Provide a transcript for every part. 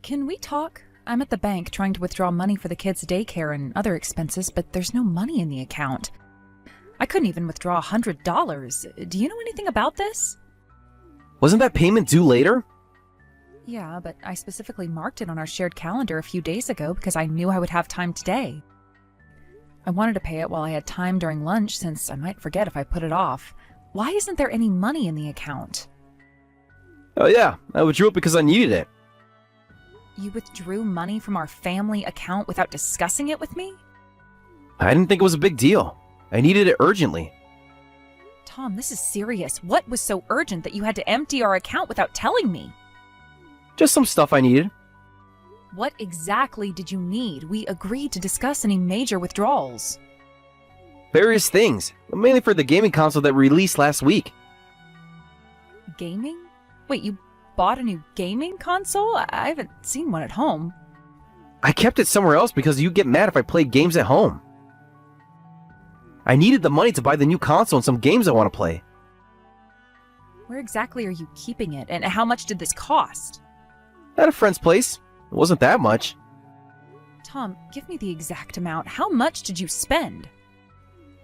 Can we talk? I'm at the bank trying to withdraw money for the kids' daycare and other expenses, but there's no money in the account. I couldn't even withdraw $100. Do you know anything about this? Wasn't that payment due later? Yeah, but I specifically marked it on our shared calendar a few days ago because I knew I would have time today. I wanted to pay it while I had time during lunch since I might forget if I put it off. Why isn't there any money in the account? Oh yeah, I withdrew it because I needed it. You withdrew money from our family account without discussing it with me? I didn't think it was a big deal. I needed it urgently. Tom, this is serious. What was so urgent that you had to empty our account without telling me? Just some stuff I needed. What exactly did you need? We agreed to discuss any major withdrawals. Various things, but mainly for the gaming console that released last week. Gaming? Wait, you bought a new gaming console? I haven't seen one at home. I kept it somewhere else because you get mad if I play games at home. I needed the money to buy the new console and some games I want to play. Where exactly are you keeping it, and how much did this cost? At a friend's place. It wasn't that much. Tom, give me the exact amount. How much did you spend?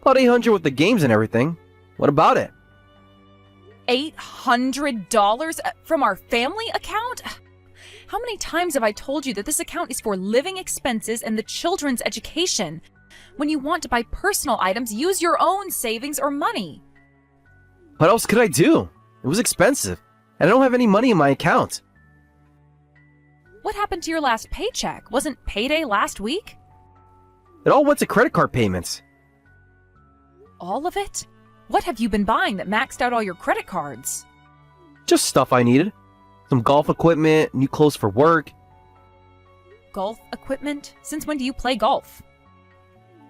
About 800 with the games and everything. What about it? $800 from our family account? How many times have I told you that this account is for living expenses and the children's education? When you want to buy personal items, use your own savings or money. What else could I do? It was expensive, and I don't have any money in my account. What happened to your last paycheck? Wasn't payday last week? It all went to credit card payments. All of it? What have you been buying that maxed out all your credit cards? Just stuff I needed. Some golf equipment, new clothes for work. Golf equipment? Since when do you play golf?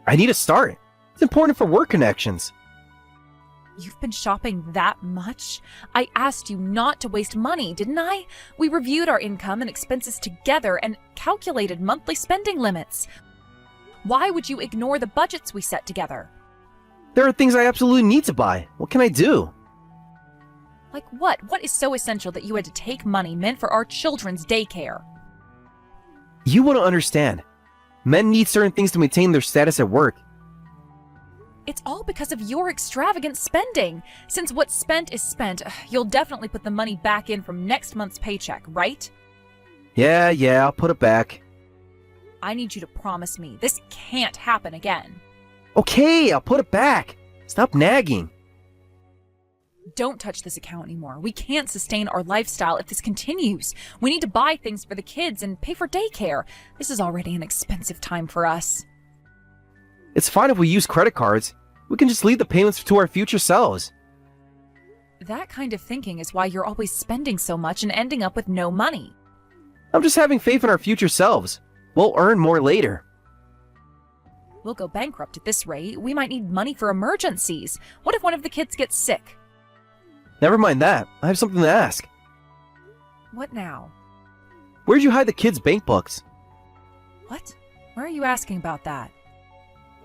I need to start. It's important for work connections. You've been shopping that much? I asked you not to waste money, didn't I? We reviewed our income and expenses together and calculated monthly spending limits. Why would you ignore the budgets we set together? There are things I absolutely need to buy. What can I do? Like what? What is so essential that you had to take money meant for our children's daycare? You wouldn't understand. Men need certain things to maintain their status at work. It's all because of your extravagant spending. Since what's spent is spent, you'll definitely put the money back in from next month's paycheck, right? Yeah, I'll put it back. I need you to promise me this can't happen again. Okay, I'll put it back. Stop nagging. Don't touch this account anymore. We can't sustain our lifestyle if this continues. We need to buy things for the kids and pay for daycare. This is already an expensive time for us. It's fine if we use credit cards. We can just leave the payments to our future selves. That kind of thinking is why you're always spending so much and ending up with no money. I'm just having faith in our future selves. We'll earn more later. We'll go bankrupt at this rate. We might need money for emergencies. What if one of the kids gets sick? Never mind that. I have something to ask. What now? Where'd you hide the kids' bank books? What? Why are you asking about that?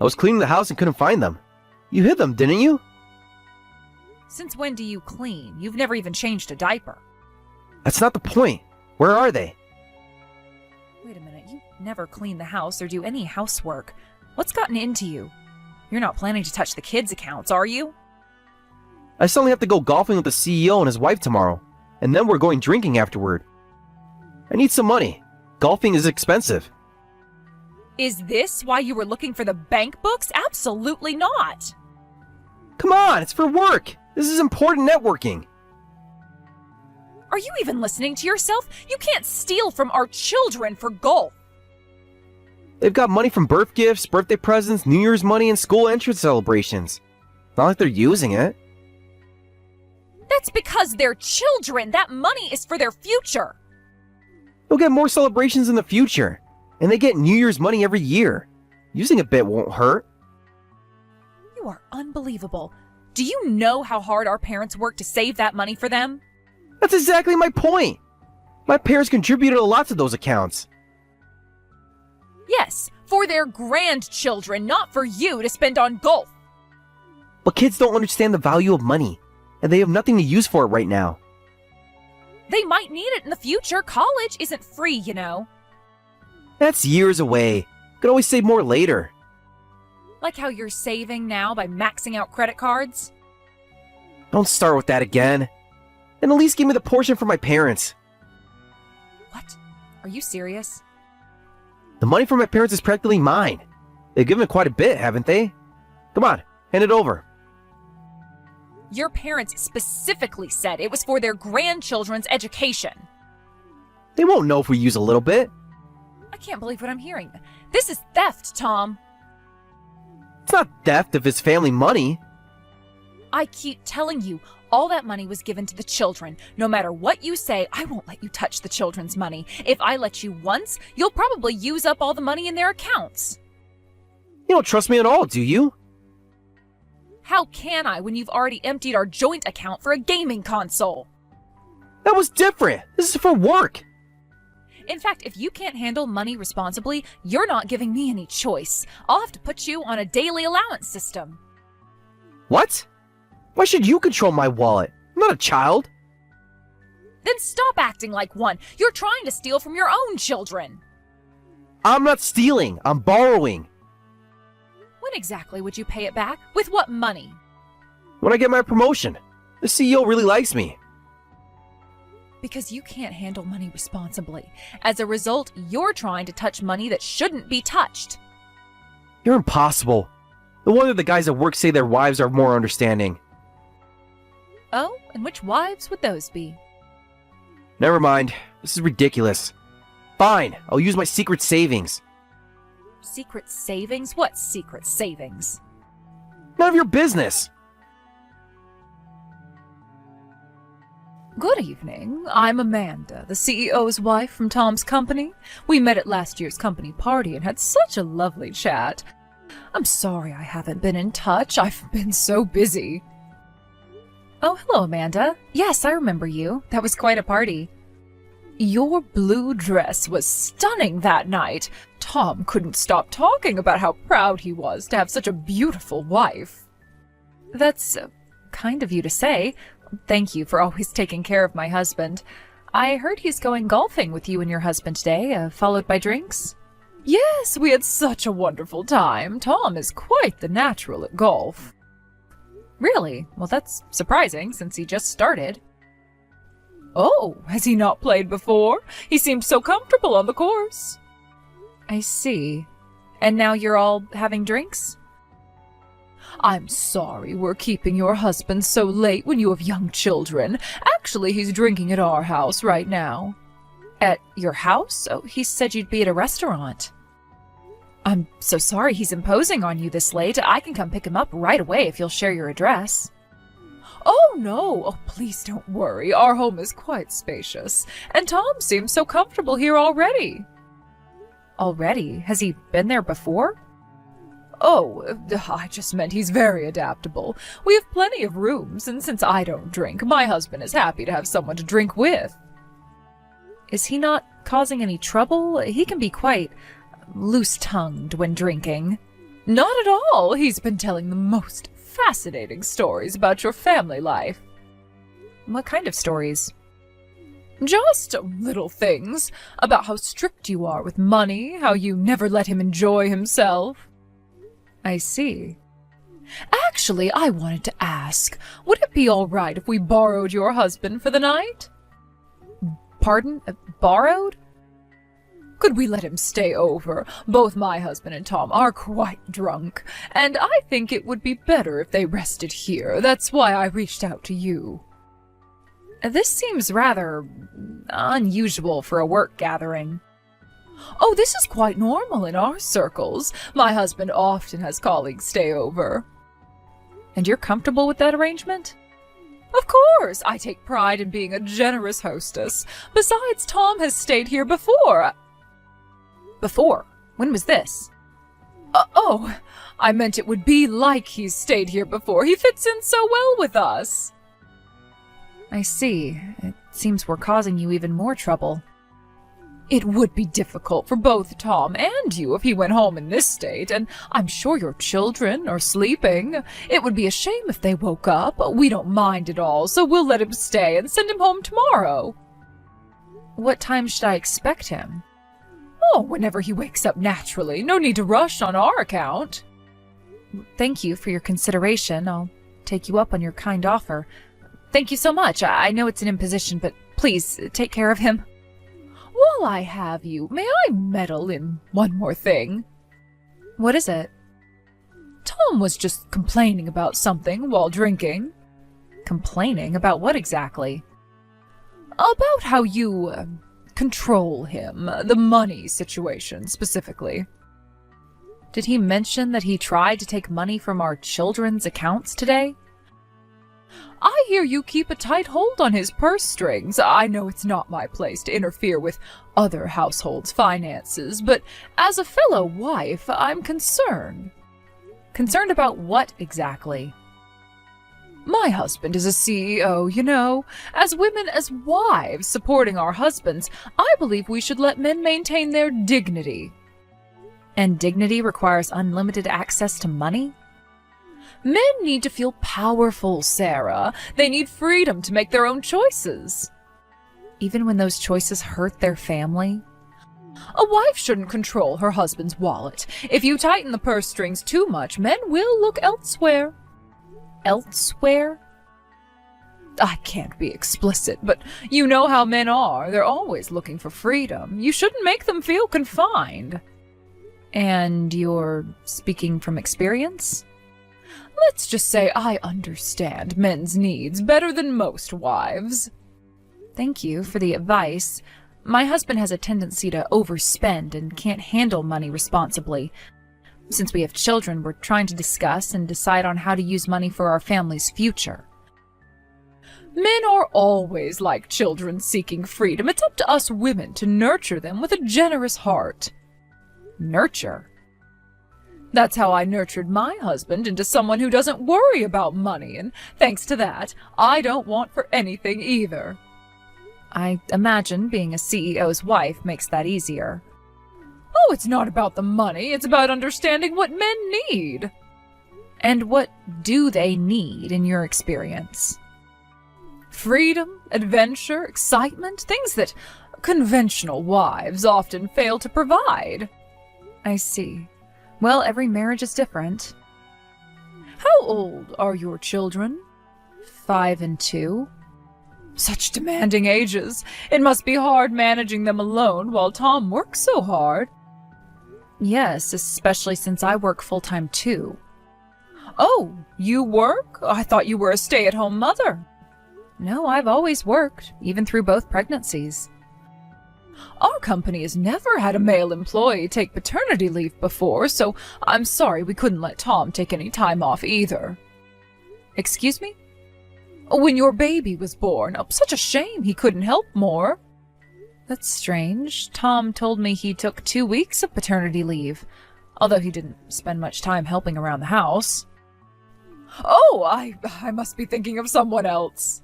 I was cleaning the house and couldn't find them. You hid them, didn't you? Since when do you clean? You've never even changed a diaper. That's not the point. Where are they? Wait a minute, you never clean the house or do any housework. What's gotten into you? You're not planning to touch the kids' accounts, are you? I suddenly have to go golfing with the CEO and his wife tomorrow, and then we're going drinking afterward. I need some money. Golfing is expensive. Is this why you were looking for the bank books? Absolutely not! Come on, it's for work. This is important networking. Are you even listening to yourself? You can't steal from our children for golf. They've got money from birth gifts, birthday presents, New Year's money, and school entrance celebrations. Not like they're using it. That's because they're children. That money is for their future. They'll get more celebrations in the future. And they get New Year's money every year. Using a bit won't hurt. You are unbelievable. Do you know how hard our parents worked to save that money for them? That's exactly my point. My parents contributed a lot to those accounts. Yes, for their grandchildren, not for you to spend on golf. But kids don't understand the value of money, and they have nothing to use for it right now. They might need it in the future. College isn't free, you know. That's years away. Could always save more later. Like how you're saving now by maxing out credit cards? Don't start with that again. And at least give me the portion for my parents. What? Are you serious? The money from my parents is practically mine. They've given quite a bit, haven't they? Come on, hand it over. Your parents specifically said it was for their grandchildren's education. They won't know if we use a little bit. I can't believe what I'm hearing. This is theft, Tom. It's not theft if it's family money. I keep telling you, all that money was given to the children. No matter what you say, I won't let you touch the children's money. If I let you once, you'll probably use up all the money in their accounts. You don't trust me at all, do you? How can I when you've already emptied our joint account for a gaming console? That was different. This is for work. In fact, if you can't handle money responsibly, you're not giving me any choice. I'll have to put you on a daily allowance system. What? Why should you control my wallet? I'm not a child. Then stop acting like one. You're trying to steal from your own children. I'm not stealing. I'm borrowing. When exactly would you pay it back? With what money? When I get my promotion. The CEO really likes me. Because you can't handle money responsibly. As a result, you're trying to touch money that shouldn't be touched. You're impossible. No wonder the guys at work say their wives are more understanding. Oh, and which wives would those be? Never mind. This is ridiculous. Fine, I'll use my secret savings. Secret savings? What secret savings? None of your business. Good evening. I'm Amanda, the CEO's wife from Tom's company. We met at last year's company party and had such a lovely chat. I'm sorry I haven't been in touch. I've been so busy. Oh, hello, Amanda. Yes, I remember you. That was quite a party. Your blue dress was stunning that night. Tom couldn't stop talking about how proud he was to have such a beautiful wife. That's kind of you to say. Thank you for always taking care of my husband. I heard he's going golfing with you and your husband today, followed by drinks? Yes, we had such a wonderful time. Tom is quite the natural at golf. Really? Well, that's surprising, since he just started. Oh, has he not played before? He seemed so comfortable on the course. I see. And now you're all having drinks? I'm sorry we're keeping your husband so late when you have young children. Actually, he's drinking at our house right now. At your house? Oh, he said you'd be at a restaurant. I'm so sorry he's imposing on you this late. I can come pick him up right away if you'll share your address. Oh, no. Oh, please don't worry. Our home is quite spacious, and Tom seems so comfortable here already. Already? Has he been there before? Oh, I just meant he's very adaptable. We have plenty of rooms, and since I don't drink, my husband is happy to have someone to drink with. Is he not causing any trouble? He can be quite loose-tongued when drinking. Not at all. He's been telling the most fascinating stories about your family life. What kind of stories? Just little things. About how strict you are with money, how you never let him enjoy himself. I see. Actually, I wanted to ask, would it be all right if we borrowed your husband for the night? Pardon? Borrowed? Could we let him stay over? Both my husband and Tom are quite drunk, and I think it would be better if they rested here. That's why I reached out to you. This seems rather unusual for a work gathering. Oh, this is quite normal in our circles. My husband often has colleagues stay over. And you're comfortable with that arrangement? Of course! I take pride in being a generous hostess. Besides, Tom has stayed here before. Before? When was this? Oh, I meant it would be like he's stayed here before. He fits in so well with us. I see. It seems we're causing you even more trouble. It would be difficult for both Tom and you if he went home in this state, and I'm sure your children are sleeping. It would be a shame if they woke up. We don't mind at all, so we'll let him stay and send him home tomorrow. What time should I expect him? Oh, whenever he wakes up naturally. No need to rush on our account. Thank you for your consideration. I'll take you up on your kind offer. Thank you so much. I know it's an imposition, but please take care of him. While I have you, may I meddle in one more thing? What is it? Tom was just complaining about something while drinking. Complaining? About what exactly? About how you control him, the money situation specifically. Did he mention that he tried to take money from our children's accounts today? I hear you keep a tight hold on his purse strings. I know it's not my place to interfere with other households' finances, but as a fellow wife, I'm concerned. Concerned about what exactly? My husband is a CEO, you know. As women, as wives supporting our husbands, I believe we should let men maintain their dignity. And dignity requires unlimited access to money? Men need to feel powerful, Sarah. They need freedom to make their own choices. Even when those choices hurt their family? A wife shouldn't control her husband's wallet. If you tighten the purse strings too much, men will look elsewhere. Elsewhere? I can't be explicit, but you know how men are. They're always looking for freedom. You shouldn't make them feel confined. And you're speaking from experience? Let's just say I understand men's needs better than most wives. Thank you for the advice. My husband has a tendency to overspend and can't handle money responsibly. Since we have children, we're trying to discuss and decide on how to use money for our family's future. Men are always like children seeking freedom. It's up to us women to nurture them with a generous heart. Nurture? That's how I nurtured my husband into someone who doesn't worry about money, and thanks to that, I don't want for anything either. I imagine being a CEO's wife makes that easier. Oh, it's not about the money, it's about understanding what men need. And what do they need in your experience? Freedom, adventure, excitement, things that conventional wives often fail to provide. I see. Well, every marriage is different. How old are your children? 5 and 2. Such demanding ages. It must be hard managing them alone while Tom works so hard. Yes, especially since I work full-time too. Oh, you work? I thought you were a stay-at-home mother. No, I've always worked, even through both pregnancies. Our company has never had a male employee take paternity leave before, so I'm sorry we couldn't let Tom take any time off either. Excuse me? When your baby was born, such a shame he couldn't help more. That's strange. Tom told me he took 2 weeks of paternity leave, although he didn't spend much time helping around the house. Oh, I must be thinking of someone else.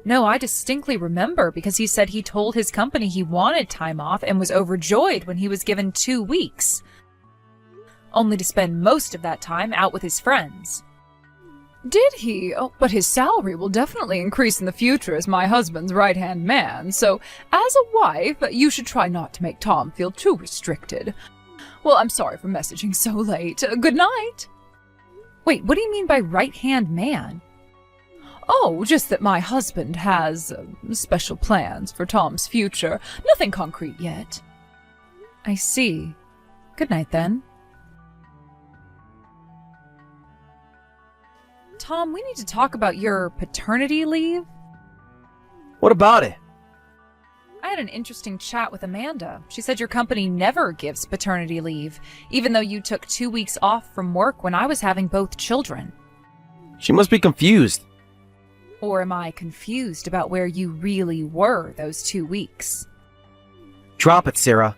No, I distinctly remember because he said he told his company he wanted time off and was overjoyed when he was given 2 weeks, only to spend most of that time out with his friends. Did he? Oh, but his salary will definitely increase in the future as my husband's right-hand man, so as a wife, you should try not to make Tom feel too restricted. Well, I'm sorry for messaging so late. Good night. Wait, what do you mean by right-hand man? Oh, just that my husband has special plans for Tom's future. Nothing concrete yet. I see. Good night, then. Tom, we need to talk about your paternity leave. What about it? I had an interesting chat with Amanda. She said your company never gives paternity leave, even though you took 2 weeks off from work when I was having both children. She must be confused. Or am I confused about where you really were those 2 weeks? Drop it, Sarah.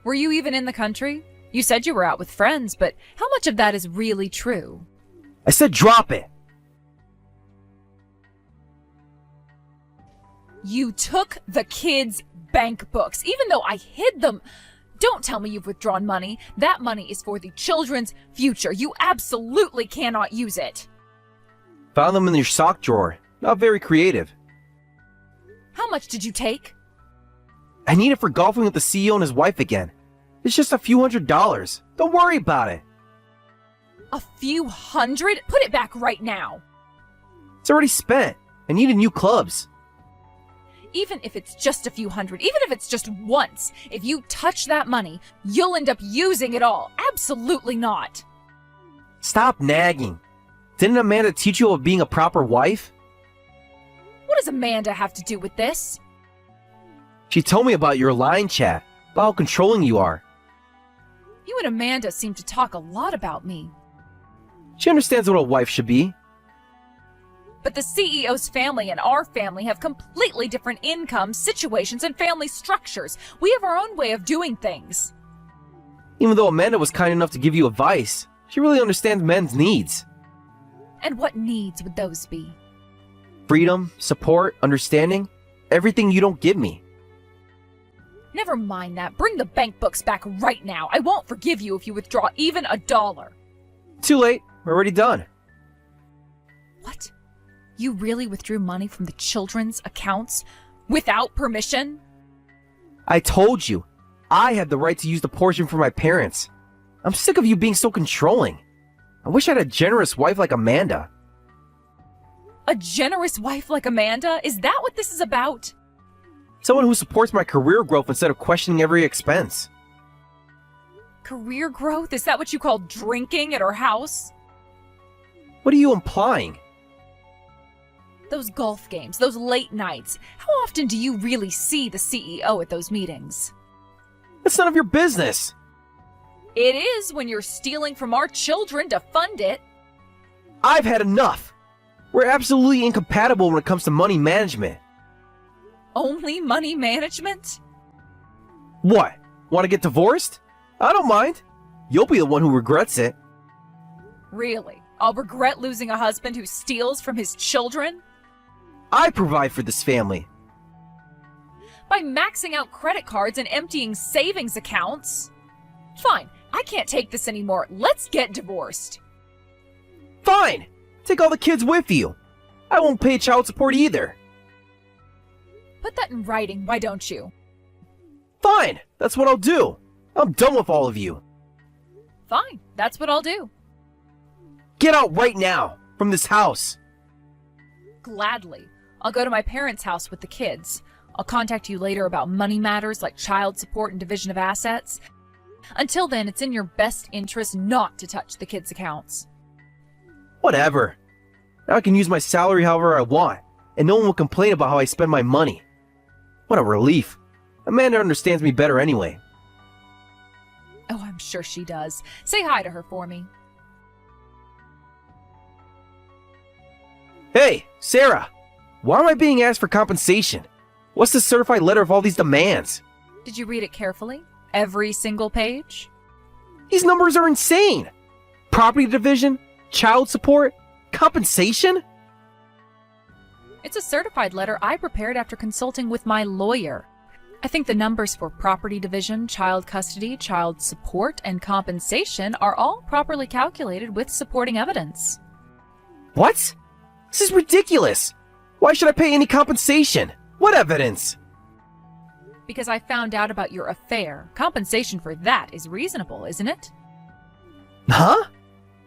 Were you even in the country? You said you were out with friends, but how much of that is really true? I said drop it. You took the kids' bank books, even though I hid them. Don't tell me you've withdrawn money. That money is for the children's future. You absolutely cannot use it. Found them in your sock drawer. Not very creative. How much did you take? I need it for golfing with the CEO and his wife again. It's just a few $100s. Don't worry about it. A few hundred? Put it back right now. It's already spent. I needed new clubs. Even if it's just a few hundred, even if it's just once, if you touch that money, you'll end up using it all. Absolutely not. Stop nagging. Didn't Amanda teach you of being a proper wife? What does Amanda have to do with this? She told me about your line chat, about how controlling you are. You and Amanda seem to talk a lot about me. She understands what a wife should be. But the CEO's family and our family have completely different incomes, situations, and family structures. We have our own way of doing things. Even though Amanda was kind enough to give you advice, she really understands men's needs. And what needs would those be? Freedom, support, understanding, everything you don't give me. Never mind that. Bring the bank books back right now. I won't forgive you if you withdraw even $1. Too late, we're already done. What? You really withdrew money from the children's accounts without permission? I told you, I had the right to use the portion for my parents. I'm sick of you being so controlling. I wish I had a generous wife like Amanda. A generous wife like Amanda? Is that what this is about? Someone who supports my career growth instead of questioning every expense. Career growth? Is that what you call drinking at her house? What are you implying? Those golf games, those late nights. How often do you really see the CEO at those meetings? That's none of your business. It is when you're stealing from our children to fund it. I've had enough. We're absolutely incompatible when it comes to money management. Only money management? What? Want to get divorced? I don't mind. You'll be the one who regrets it. Really? I'll regret losing a husband who steals from his children? I provide for this family. By maxing out credit cards and emptying savings accounts? Fine, I can't take this anymore. Let's get divorced. Fine! Take all the kids with you. I won't pay child support either. Put that in writing, why don't you? Fine! That's what I'll do. I'm done with all of you. Fine, that's what I'll do. Get out right now, from this house. Gladly. I'll go to my parents' house with the kids. I'll contact you later about money matters like child support and division of assets. Until then, it's in your best interest not to touch the kids' accounts. Whatever. Now I can use my salary however I want, and no one will complain about how I spend my money. What a relief. Amanda understands me better anyway. Oh, I'm sure she does. Say hi to her for me. Hey, Sarah! Why am I being asked for compensation? What's the certified letter of all these demands? Did you read it carefully? Every single page? These numbers are insane! Property division, child support, compensation? It's a certified letter I prepared after consulting with my lawyer. I think the numbers for property division, child custody, child support, and compensation are all properly calculated with supporting evidence. What? This is ridiculous! Why should I pay any compensation? What evidence? Because I found out about your affair. Compensation for that is reasonable, isn't it? Huh?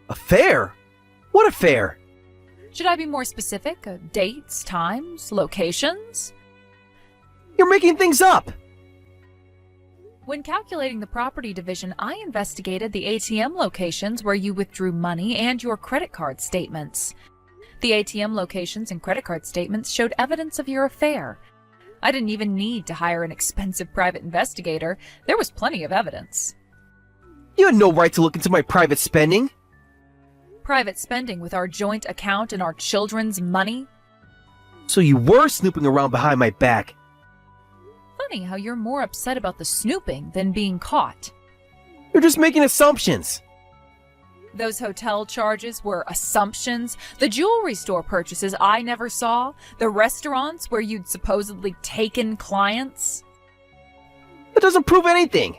Affair? What affair? Should I be more specific? Dates, times, locations? You're making things up! When calculating the property division, I investigated the ATM locations where you withdrew money and your credit card statements. The ATM locations and credit card statements showed evidence of your affair. I didn't even need to hire an expensive private investigator. There was plenty of evidence. You had no right to look into my private spending. Private spending with our joint account and our children's money? So you were snooping around behind my back. Funny how you're more upset about the snooping than being caught. You're just making assumptions. Those hotel charges were assumptions. The jewelry store purchases I never saw. The restaurants where you'd supposedly taken clients. That doesn't prove anything.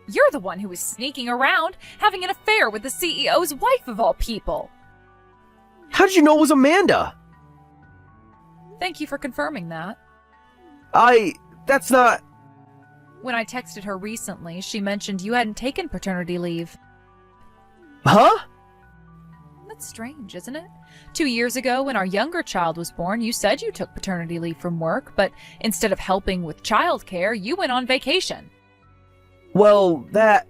You're the one who was sneaking around, having an affair with the CEO's wife of all people. How did you know it was Amanda? Thank you for confirming that. That's not... When I texted her recently, she mentioned you hadn't taken paternity leave. Huh? That's strange, isn't it? 2 years ago, when our younger child was born, you said you took paternity leave from work, but instead of helping with childcare, you went on vacation. Well, that...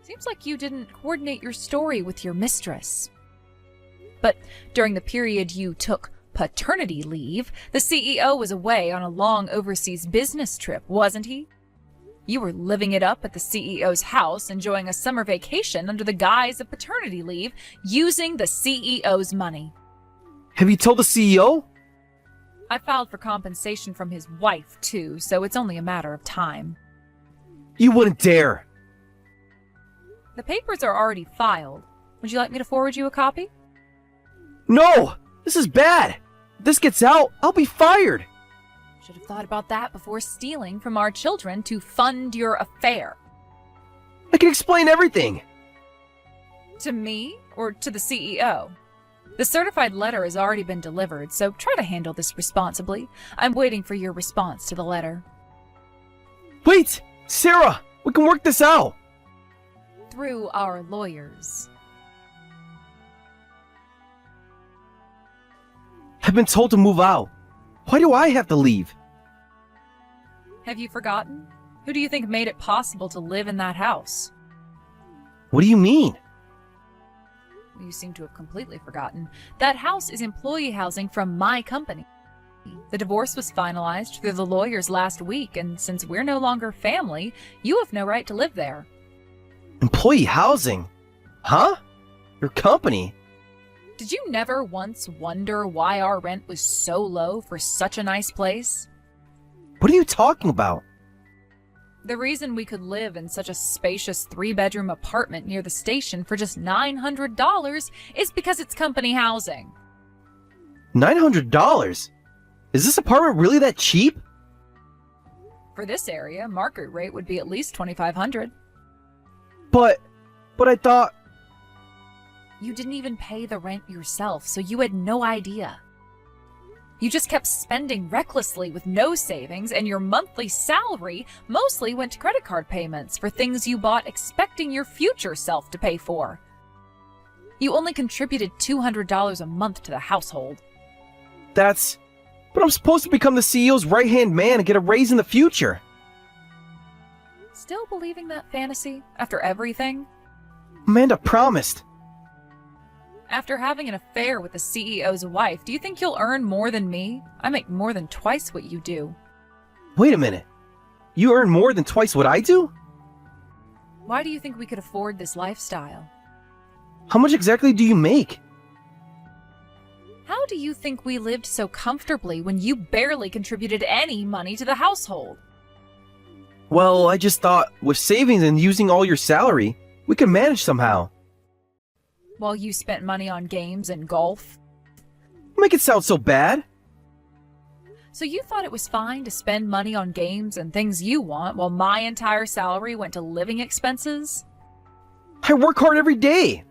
Seems like you didn't coordinate your story with your mistress. But during the period you took paternity leave, the CEO was away on a long overseas business trip, wasn't he? You were living it up at the CEO's house, enjoying a summer vacation under the guise of paternity leave, using the CEO's money. Have you told the CEO? I filed for compensation from his wife, too, so it's only a matter of time. You wouldn't dare. The papers are already filed. Would you like me to forward you a copy? No! This is bad! If this gets out, I'll be fired! Should have thought about that before stealing from our children to fund your affair. I can explain everything! To me or to the CEO? The certified letter has already been delivered, so try to handle this responsibly. I'm waiting for your response to the letter. Wait! Sarah! We can work this out! Through our lawyers. I've been told to move out. Why do I have to leave? Have you forgotten? Who do you think made it possible to live in that house? What do you mean? You seem to have completely forgotten. That house is employee housing from my company. The divorce was finalized through the lawyers last week, and since we're no longer family, you have no right to live there. Employee housing? Huh? Your company? Did you never once wonder why our rent was so low for such a nice place? What are you talking about? The reason we could live in such a spacious 3-bedroom apartment near the station for just $900 is because it's company housing. $900? Is this apartment really that cheap? For this area, market rate would be at least $2,500. But I thought... You didn't even pay the rent yourself, so you had no idea. You just kept spending recklessly with no savings, and your monthly salary mostly went to credit card payments for things you bought expecting your future self to pay for. You only contributed $200 a month to the household. But I'm supposed to become the CEO's right-hand man and get a raise in the future. Still believing that fantasy after everything? Amanda promised. After having an affair with the CEO's wife, do you think you'll earn more than me? I make more than twice what you do. Wait a minute. You earn more than twice what I do? Why do you think we could afford this lifestyle? How much exactly do you make? How do you think we lived so comfortably when you barely contributed any money to the household? Well, I just thought, with savings and using all your salary, we could manage somehow. While you spent money on games and golf? Make it sound so bad. So you thought it was fine to spend money on games and things you want while my entire salary went to living expenses? I work hard every day.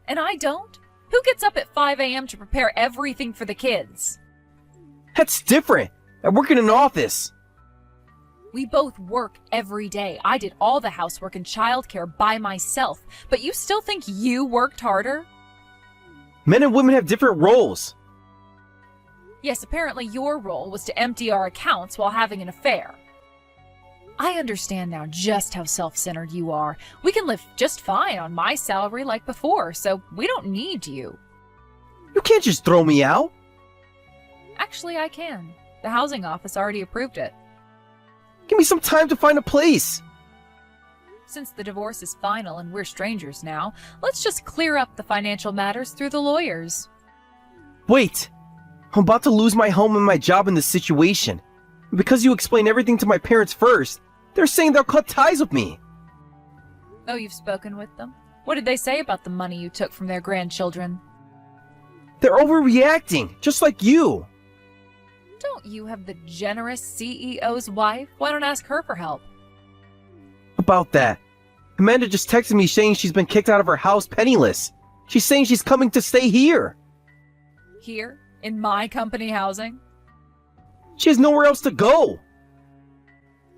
And I don't? Who gets up at 5 a.m. to prepare everything for the kids? That's different. I work in an office. We both work every day. I did all the housework and childcare by myself, but you still think you worked harder? Men and women have different roles. Yes, apparently your role was to empty our accounts while having an affair. I understand now just how self-centered you are. We can live just fine on my salary like before, so we don't need you. You can't just throw me out. Actually, I can. The housing office already approved it. Give me some time to find a place. Since the divorce is final and we're strangers now, let's just clear up the financial matters through the lawyers. Wait. I'm about to lose my home and my job in this situation. And because you explained everything to my parents first, they're saying they'll cut ties with me. Oh, you've spoken with them? What did they say about the money you took from their grandchildren? They're overreacting, just like you. Don't you have the generous CEO's wife? Why don't ask her for help? About that. Amanda just texted me saying she's been kicked out of her house penniless. She's saying she's coming to stay here. Here? In my company housing? She has nowhere else to go.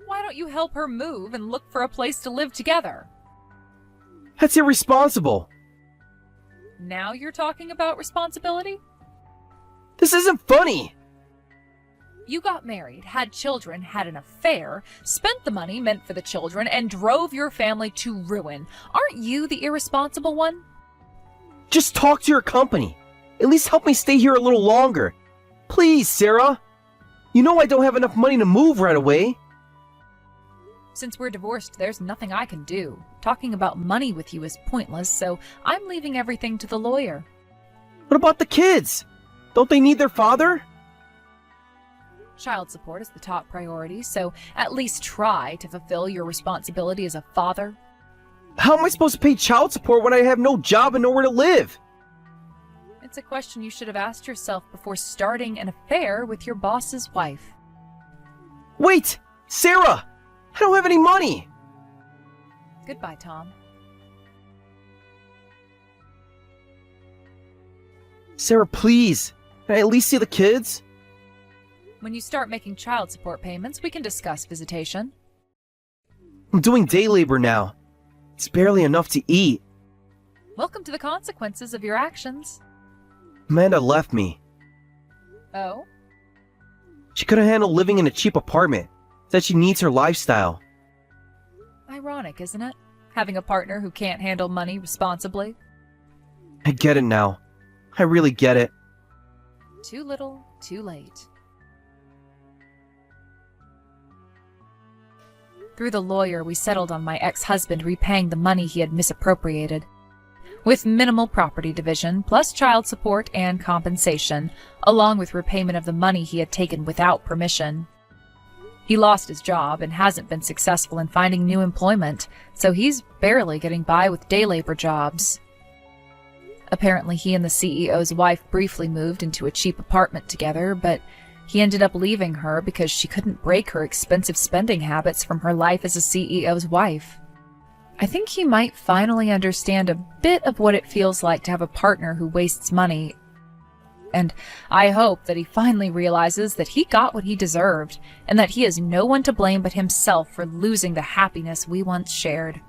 Why don't you help her move and look for a place to live together? That's irresponsible. Now you're talking about responsibility? This isn't funny. You got married, had children, had an affair, spent the money meant for the children, and drove your family to ruin. Aren't you the irresponsible one? Just talk to your company. At least help me stay here a little longer. Please, Sarah. You know I don't have enough money to move right away. Since we're divorced, there's nothing I can do. Talking about money with you is pointless, so I'm leaving everything to the lawyer. What about the kids? Don't they need their father? Child support is the top priority, so at least try to fulfill your responsibility as a father. How am I supposed to pay child support when I have no job and nowhere to live? It's a question you should have asked yourself before starting an affair with your boss's wife. Wait! Sarah! I don't have any money! Goodbye, Tom. Sarah, please! Can I at least see the kids? When you start making child support payments, we can discuss visitation. I'm doing day labor now. It's barely enough to eat. Welcome to the consequences of your actions. Amanda left me. Oh? She couldn't handle living in a cheap apartment. Said she needs her lifestyle. Ironic, isn't it? Having a partner who can't handle money responsibly. I get it now. I really get it. Too little, too late. Through the lawyer, we settled on my ex-husband repaying the money he had misappropriated. With minimal property division, plus child support and compensation, along with repayment of the money he had taken without permission. He lost his job and hasn't been successful in finding new employment, so he's barely getting by with day labor jobs. Apparently he and the CEO's wife briefly moved into a cheap apartment together, but he ended up leaving her because she couldn't break her expensive spending habits from her life as a CEO's wife. I think he might finally understand a bit of what it feels like to have a partner who wastes money, and I hope that he finally realizes that he got what he deserved, and that he has no one to blame but himself for losing the happiness we once shared.